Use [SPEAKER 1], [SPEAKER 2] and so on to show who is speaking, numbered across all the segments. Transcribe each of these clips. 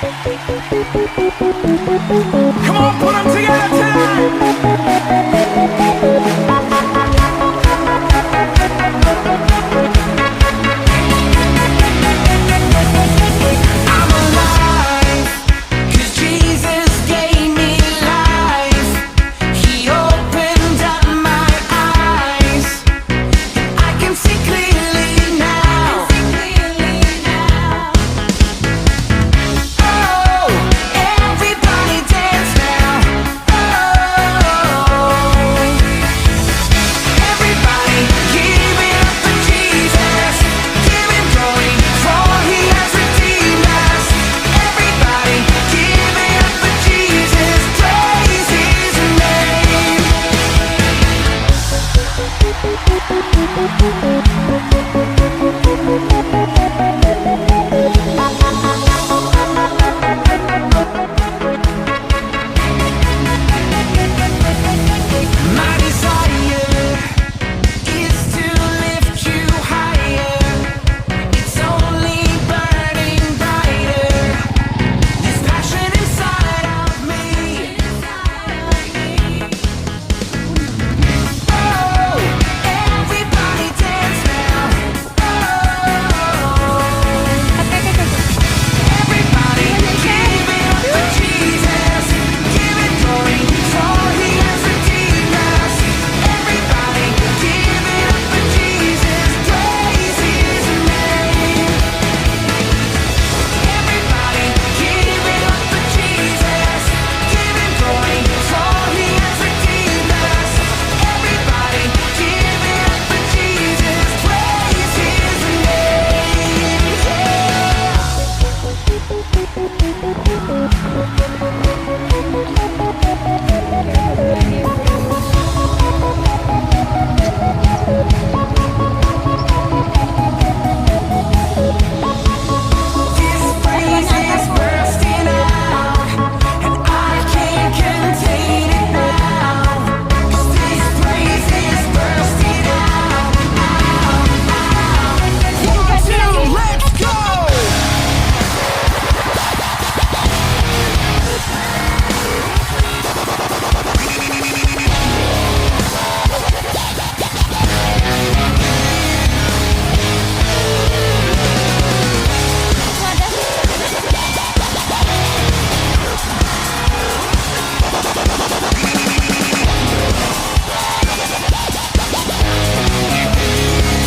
[SPEAKER 1] Come on, put them together I'm alive, 'cause Jesus gave me life. He opened up my eyes. I can see clearly now. Oh, everybody dance now. Oh, everybody give it up for Jesus. Give him glory, for he has redeemed us. Everybody give it up for Jesus. Praise his name. My desire is to lift you higher. It's only burning brighter. This passion inside of me. Oh, everybody dance now. Oh, everybody give it up for Jesus. Give it glory, for he has redeemed us. Everybody give it up for Jesus. Praise his name. Everybody give it up for Jesus. Give him glory, for he has redeemed us. Everybody give it up for Jesus. Praise his This praise is bursting out, and I can't contain it now. 'Cause this praise is bursting out. 1, 2, let's go!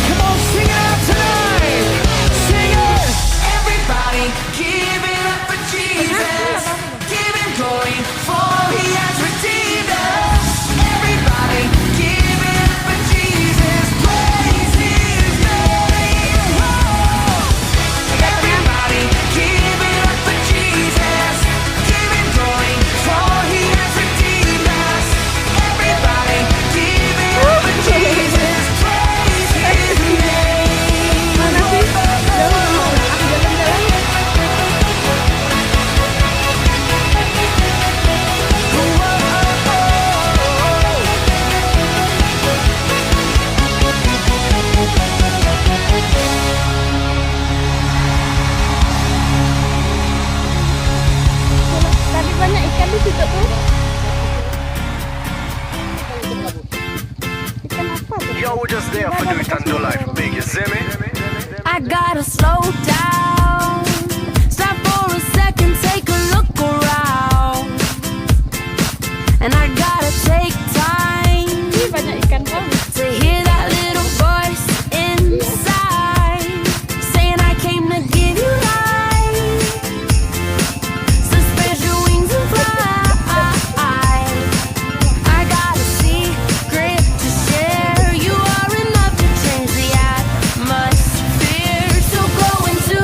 [SPEAKER 1] Come on, sing it out tonight. Sing it. Everybody give it up for Jesus. Give him glory, for he has redeemed us. Everybody give it up for Jesus. Praise his name. Whoa. Everybody give it up for Jesus. Give him glory, for he has redeemed us. Everybody give it up for Jesus. Praise his name.
[SPEAKER 2] Tadi banyak ikan di situ tuh. Ikan apa tuh?
[SPEAKER 1] Yo, we're just there for do it and do life big, you see me?
[SPEAKER 3] I gotta slow down. Stop for a second, take a look around. And I gotta take time
[SPEAKER 2] Ih, banyak ikan banget.
[SPEAKER 3] to hear that little voice inside saying I came to give you life. So spread your wings and fly. I got a secret to share. You are enough to change the atmosphere. So go into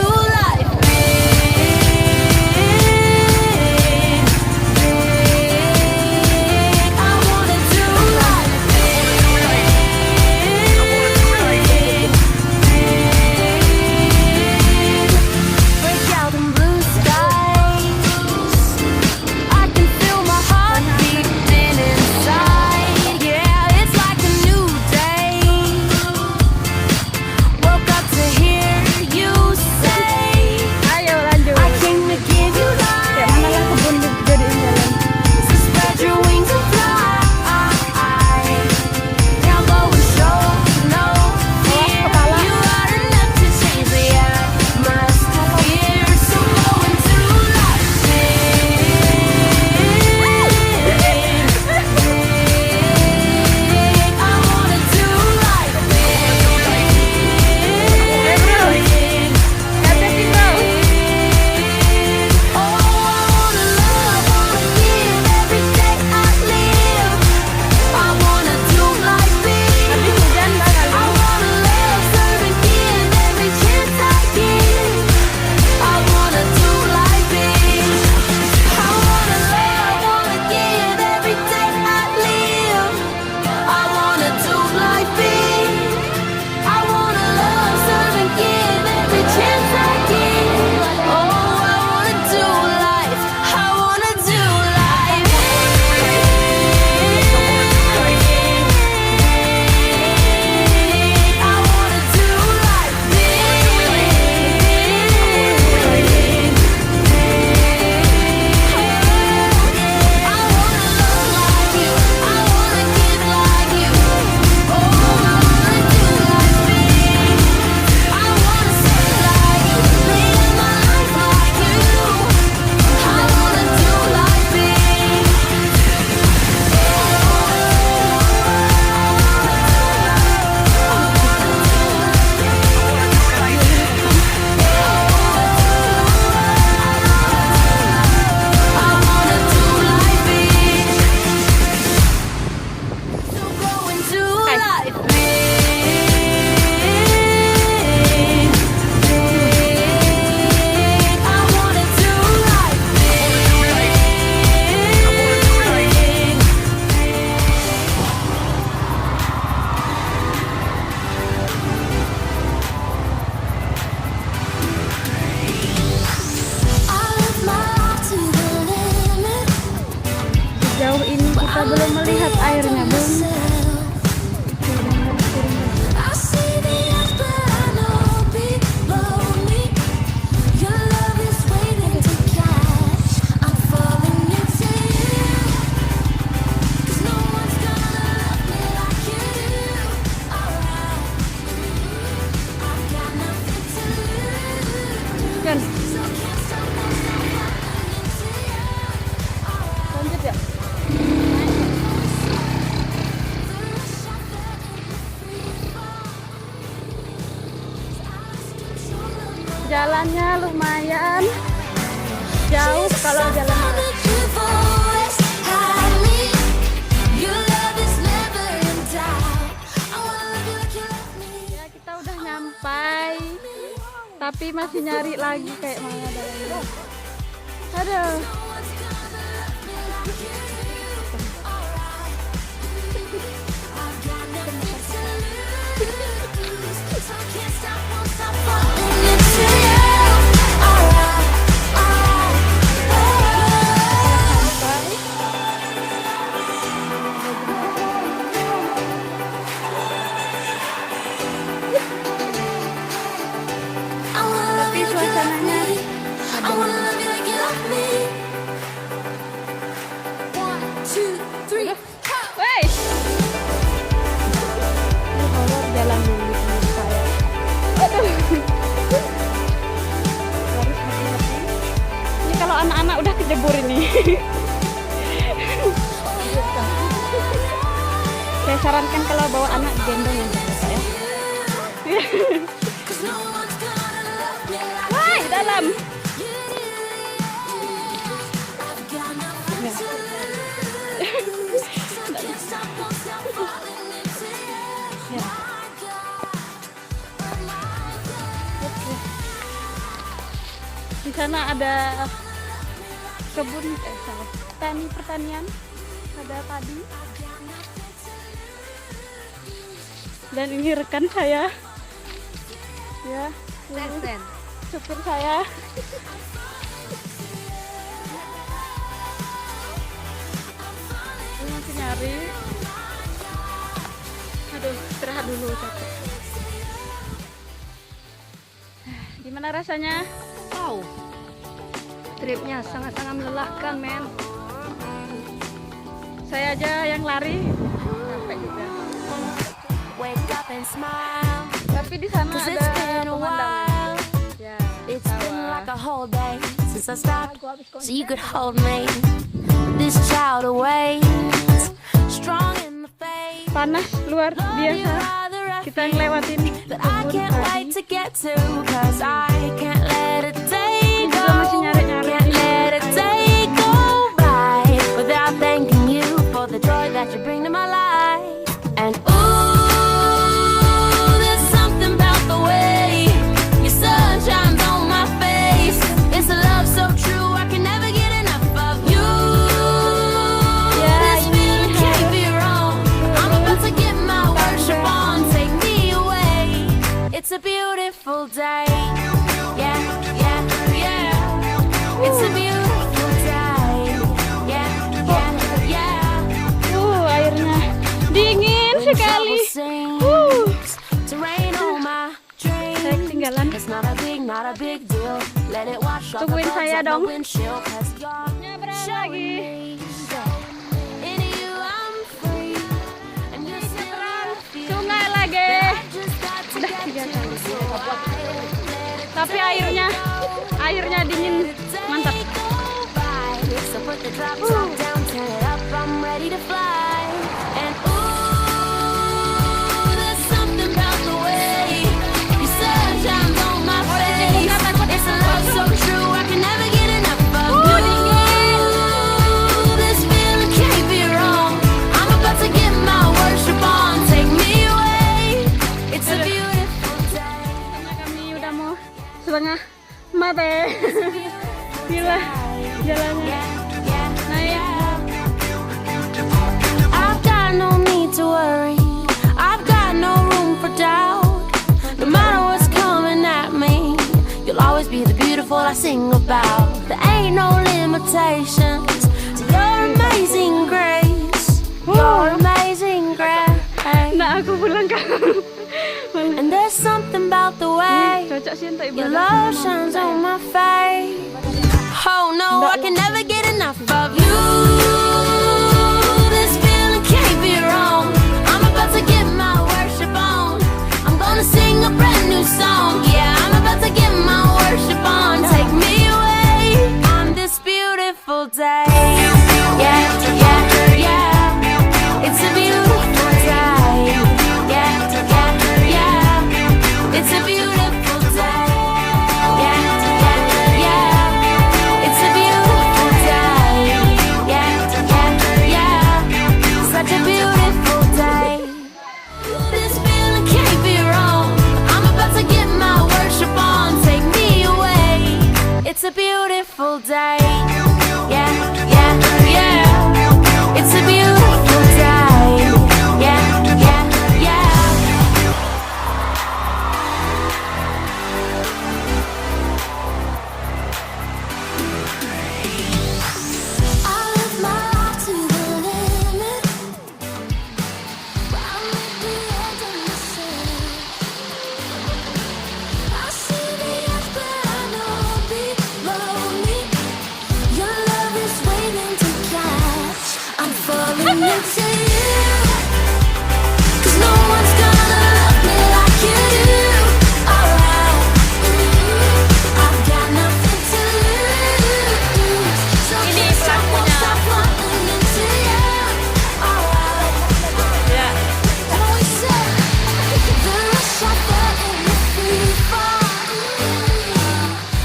[SPEAKER 2] belum melihat airnya, belum.
[SPEAKER 3] I see the edge, but I know below me. Your love is waiting to catch. I'm falling into you. 'Cause no one's gonna love me like you do. Alright, I've got nothing to lose.
[SPEAKER 2] Kan,
[SPEAKER 3] So can't stop, won't stop falling into you.
[SPEAKER 2] lanjut ya. Jalannya lumayan jauh kalau jalan. Ya, kita udah nyampai, tapi masih nyari lagi kayak mana jalannya. Aduh. Tapi suasananya Wey! Ini horor jalan dulu teman saya. Aduh. Harus hati-hati. Ini kalau anak-anak udah kejebur ini. Saya sarankan kalau bawa anak gendong yang Pak ya. Wah, dalam. Ya. Oke. Di sana ada kebun, pertanian, ada padi. Dan ini rekan saya, ya, supir saya. Ini masih nyari. Aduh, istirahat dulu, capek. Gimana rasanya?
[SPEAKER 4] Wow, tripnya sangat-sangat melelahkan, men.
[SPEAKER 2] Saya aja yang lari, capek juga.
[SPEAKER 3] Wake up and smile.
[SPEAKER 2] Tapi di sana
[SPEAKER 3] 'Cause
[SPEAKER 2] ada
[SPEAKER 3] it's been a
[SPEAKER 2] pemandangan.
[SPEAKER 3] while.
[SPEAKER 2] Ya,
[SPEAKER 3] It's been
[SPEAKER 2] sawah.
[SPEAKER 3] like a whole day since I stopped, so you could hold me. This child awaits, strong in the faith.
[SPEAKER 2] Panas luar
[SPEAKER 3] Love you
[SPEAKER 2] biasa.
[SPEAKER 3] rather I
[SPEAKER 2] Kita
[SPEAKER 3] feel
[SPEAKER 2] ngelewatin
[SPEAKER 3] that I
[SPEAKER 2] kebun
[SPEAKER 3] can't
[SPEAKER 2] padi.
[SPEAKER 3] wait to get to, 'cause I can't let a day
[SPEAKER 2] Ini
[SPEAKER 3] go.
[SPEAKER 2] juga masih nyari-nyari.
[SPEAKER 3] Can't let a day go by without thanking you for the joy that you bring to my life. And ooh, there's something about the way your sun shines on my face. It's a love so true, I can never get enough of you.
[SPEAKER 2] Ya,
[SPEAKER 3] This
[SPEAKER 2] ini
[SPEAKER 3] feeling can't
[SPEAKER 2] harus
[SPEAKER 3] be wrong. I'm about to get my worship on, take me away. It's a beautiful day. Yeah, yeah, yeah. It's a beautiful day. Yeah, yeah, yeah.
[SPEAKER 2] Airnya dingin sekali.
[SPEAKER 3] To rain on my dreams.
[SPEAKER 2] Saya ketinggalan.
[SPEAKER 3] It's not a big deal. Let it wash off the
[SPEAKER 2] Tungguin
[SPEAKER 3] bugs
[SPEAKER 2] saya
[SPEAKER 3] on the
[SPEAKER 2] dong.
[SPEAKER 3] windshield, 'cause you're
[SPEAKER 2] Nyebrang
[SPEAKER 3] showing
[SPEAKER 2] lagi.
[SPEAKER 3] me that in you I'm free. And you're still I feel
[SPEAKER 2] Sungai lagi.
[SPEAKER 3] that I just got to
[SPEAKER 2] Udah
[SPEAKER 3] get
[SPEAKER 2] 3
[SPEAKER 3] to.
[SPEAKER 2] kali.
[SPEAKER 3] So I let it
[SPEAKER 2] Tapi airnya dingin, mantap.
[SPEAKER 3] go by. So put the drop top down, turn it up, I'm ready to fly. And ooh, there's something about the way your sun shines on my face. It's a love so true, I can never get enough of you. This feeling can't be wrong. I'm about to get my worship on, take me away. It's a beautiful day.
[SPEAKER 2] Karena kami udah mau setengah mati. Gila jalannya. Naik.
[SPEAKER 3] I've got no need to worry. I've got no room for doubt. No matter what's coming at me, you'll always be the beautiful I sing about. There ain't no limitations to your amazing grace. Your amazing grace.
[SPEAKER 2] Nah, aku pulang kan.
[SPEAKER 3] And there's something about the way
[SPEAKER 2] Cocok sih untuk
[SPEAKER 3] your
[SPEAKER 2] ibadah.
[SPEAKER 3] love shines on my face. Oh no, I can never get enough of you. This feeling can't be wrong. I'm about to get my worship on. I'm gonna sing a brand new song. Yeah, I'm about to get my worship on. Take me away on this beautiful day. Yeah, yeah, yeah. It's a beautiful day. Yeah, yeah, yeah. It's a beautiful day. Yeah, yeah, yeah. It's a beautiful day. Yeah, yeah, yeah. Such a beautiful day. This feeling can't be wrong. I'm about to get my worship on. Take me away. It's a beautiful day. Yeah, yeah, yeah. It's a beautiful day. Yeah, yeah, yeah. I live my life to the limit. I'm at the edge of myself. I see the edge, but I know below me. Your love is waiting to catch. I'm falling into you. 'Cause no one's gonna love me like you do. Alright, I've got nothing to lose. So can't stop, won't stop falling into you. Alright, and we said the rush I felt in the free fall.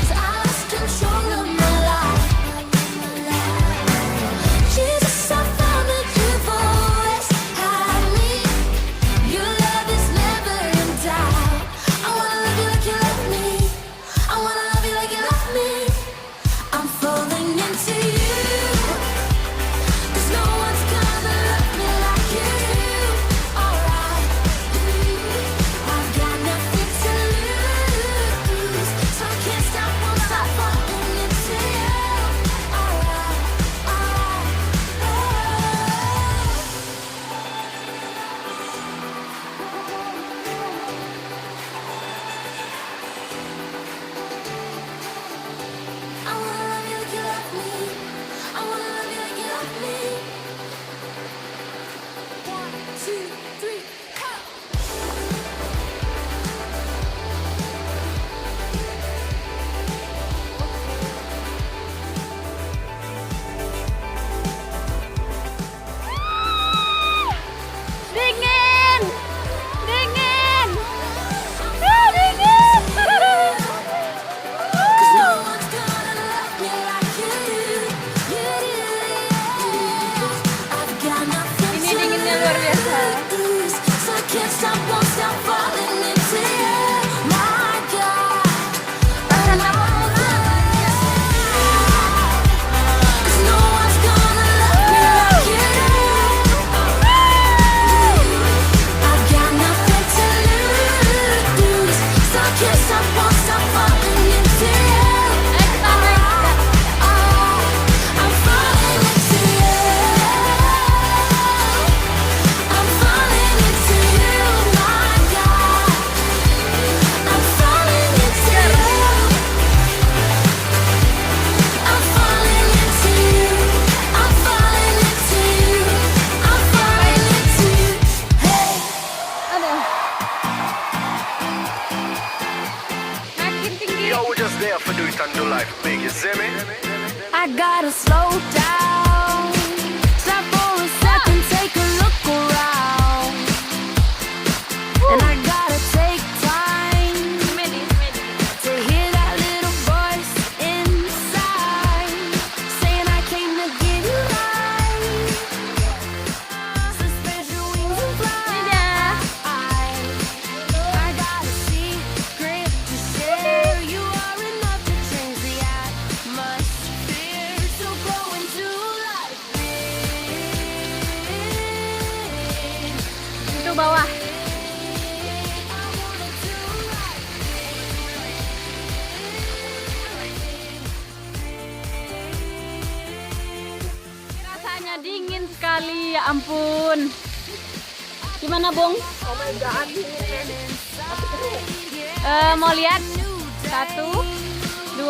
[SPEAKER 3] 'Cause I lost control of my life. Jesus, I found that you've always had me. Your love is never in doubt. I wanna love you like you love me. I wanna love you like you love me. I'm falling into you. 'Cause no one's gonna love me like you do. Alright, I've got nothing to lose. So I can't stop, won't stop falling into you. Alright, I wanna love you like you love me. I wanna love you like you love me. 1, 2, 3, go.
[SPEAKER 2] Dingin. Dingin. Dingin.
[SPEAKER 3] 'Cause no one's gonna love me like you do. You do. I've got nothing
[SPEAKER 2] Ini
[SPEAKER 3] to
[SPEAKER 2] dinginnya luar biasa.
[SPEAKER 3] lose. So I can't stop, won't stop falling into you. My God, I know that. 'Cause no one's gonna love me like you do. I've got nothing to lose. So I can't stop, won't stop falling into you. I'm falling into you. I'm falling into you, my God. I'm falling into you. I'm falling into you. I'm falling into you. I'm falling into you. Hey.
[SPEAKER 2] Aduh. Makin tinggi.
[SPEAKER 5] Yo, we're just there for do it and do life big, you see me?
[SPEAKER 3] I gotta slow down. Stop for a second, take a look around. And I gotta take time to hear that little voice inside saying I came to give you life. So spread your wings and fly. I got a secret to share. You are enough to change the atmosphere. So go into life big.
[SPEAKER 2] Itu bawah. Rasanya dingin sekali. sekali, ya ampun. Gimana, Bung?
[SPEAKER 4] Oh my god, dingin men.
[SPEAKER 2] Mau lihat? 1, 2,